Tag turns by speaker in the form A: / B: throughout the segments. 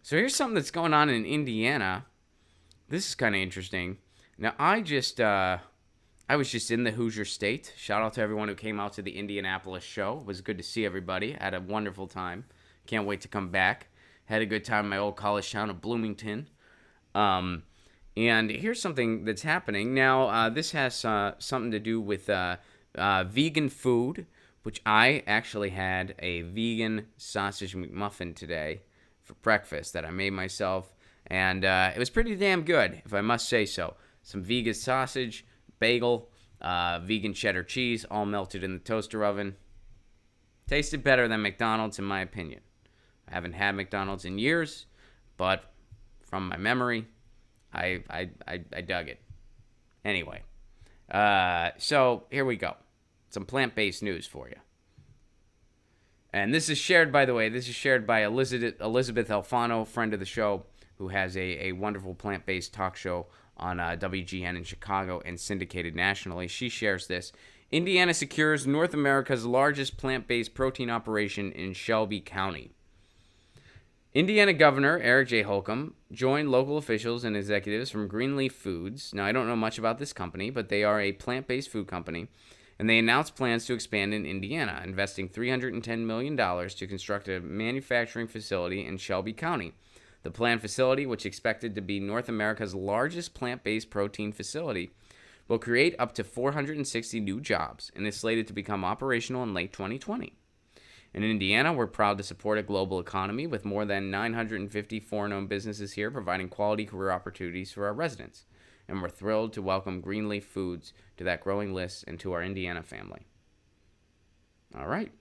A: So here's something that's going on in Indiana. This is kind of interesting. Now, I was just in the Hoosier State. Shout out to everyone who came out to the Indianapolis show. It was good to see everybody. Had a wonderful time. Can't wait to come back. Had a good time in my old college town of Bloomington. And here's something that's happening. Now, this has something to do with vegan food, which I actually had a vegan sausage McMuffin today for breakfast that I made myself. And it was pretty damn good, if I must say so. Some vegan sausage, bagel, vegan cheddar cheese, all melted in the toaster oven. Tasted better than McDonald's, in my opinion. I haven't had McDonald's in years, but from my memory, I dug it. Anyway, so here we go. Some plant-based news for you. And this is shared, by the way, by Elizabeth Alfano, friend of the show, who has a wonderful plant-based talk show on WGN in Chicago and syndicated nationally. She shares this. Indiana secures North America's largest plant-based protein operation in Shelby County. Indiana Governor Eric J. Holcomb joined local officials and executives from Greenleaf Foods. Now, I don't know much about this company, but they are a plant-based food company, and they announced plans to expand in Indiana, investing $310 million to construct a manufacturing facility in Shelby County. The planned facility, which is expected to be North America's largest plant-based protein facility, will create up to 460 new jobs and is slated to become operational in late 2020. In Indiana, we're proud to support a global economy with more than 950 foreign-owned businesses here providing quality career opportunities for our residents. And we're thrilled to welcome Greenleaf Foods to that growing list and to our Indiana family. All right.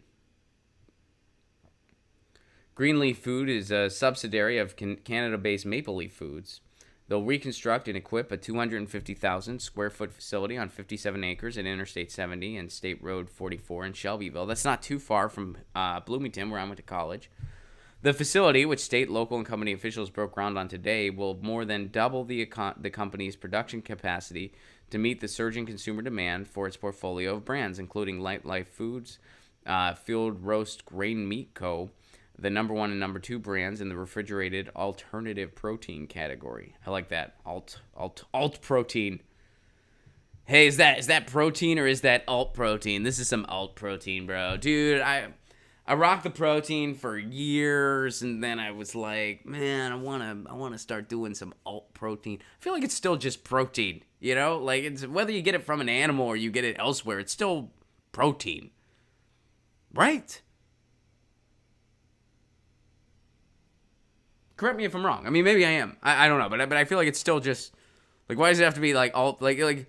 A: Greenleaf Food is a subsidiary of Canada-based Maple Leaf Foods. They'll reconstruct and equip a 250,000 square foot facility on 57 acres at Interstate 70 and State Road 44 in Shelbyville. That's not too far from Bloomington, where I went to college. The facility, which state, local, and company officials broke ground on today, will more than double the company's production capacity to meet the surging consumer demand for its portfolio of brands, including Light Life Foods, Field Roast Grain Meat Co., the number 1 and number 2 brands in the refrigerated alternative protein category. I like that. Alt protein. Hey, is that protein or is that alt protein? This is some alt protein, bro. Dude, I rocked the protein for years, and then I was like, man, I wanna start doing some alt protein. I feel like it's still just protein, you know? Like, it's whether you get it from an animal or you get it elsewhere, it's still protein. Right? Correct me if I'm wrong. I mean, maybe I am. I don't know, but I feel like it's still just like, why does it have to be like alt? Like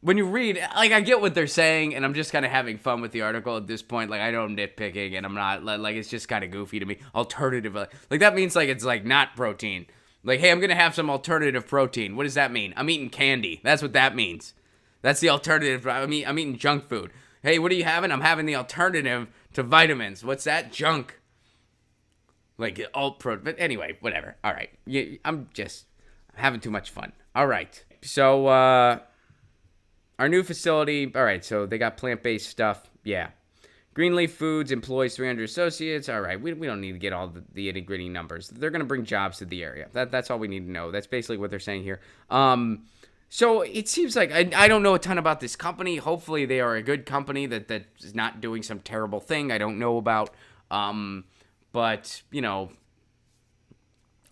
A: when you read, like, I get what they're saying, and I'm just kind of having fun with the article at this point. Like, I know I'm nitpicking, and I'm not like it's just kind of goofy to me. Alternative, like that means like it's like not protein. Like, hey, I'm gonna have some alternative protein. What does that mean? I'm eating candy. That's what that means. That's the alternative. I'm eating junk food. Hey, what are you having? I'm having the alternative to vitamins. What's that? Junk. Like alt pro, but anyway, whatever. All right, I'm having too much fun. All right, so our new facility. All right, so they got plant-based stuff. Yeah, Greenleaf Foods employs 300 associates. All right, we don't need to get all the nitty-gritty numbers. They're gonna bring jobs to the area. That's all we need to know. That's basically what they're saying here. So it seems like I don't know a ton about this company. Hopefully, they are a good company that is not doing some terrible thing I don't know about. But, you know,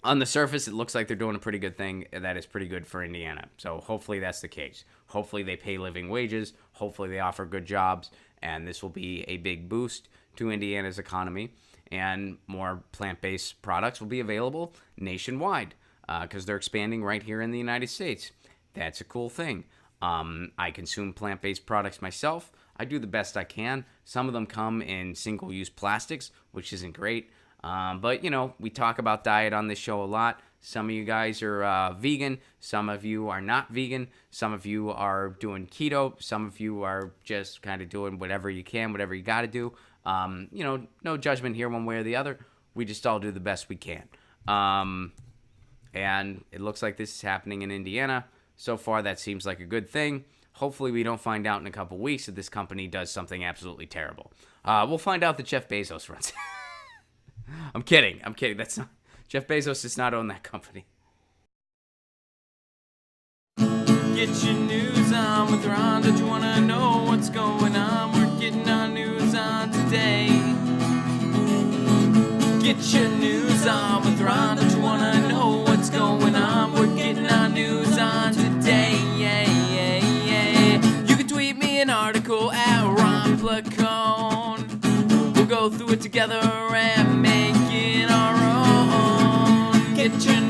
A: on the surface, it looks like they're doing a pretty good thing that is pretty good for Indiana. So hopefully that's the case. Hopefully they pay living wages. Hopefully they offer good jobs. And this will be a big boost to Indiana's economy. And more plant-based products will be available nationwide because they're expanding right here in the United States. That's a cool thing. I consume plant-based products myself. I do the best I can. Some of them come in single-use plastics, which isn't great. But, you know, we talk about diet on this show a lot. Some of you guys are vegan. Some of you are not vegan. Some of you are doing keto. Some of you are just kind of doing whatever you can, whatever you got to do. You know, no judgment here one way or the other. We just all do the best we can. And it looks like this is happening in Indiana. So far, that seems like a good thing. Hopefully, we don't find out in a couple weeks that this company does something absolutely terrible. We'll find out that Jeff Bezos runs. I'm kidding. That's Jeff Bezos does not own that company.
B: Get your news on with Ron. Don't you wanna know what's going on? We're getting our news on today. Get your news on with Ron. Don't you wanna know what's going on? We're getting our news on today. You can tweet me an article at Ron Placone. We'll go through it together and make it our own. Get your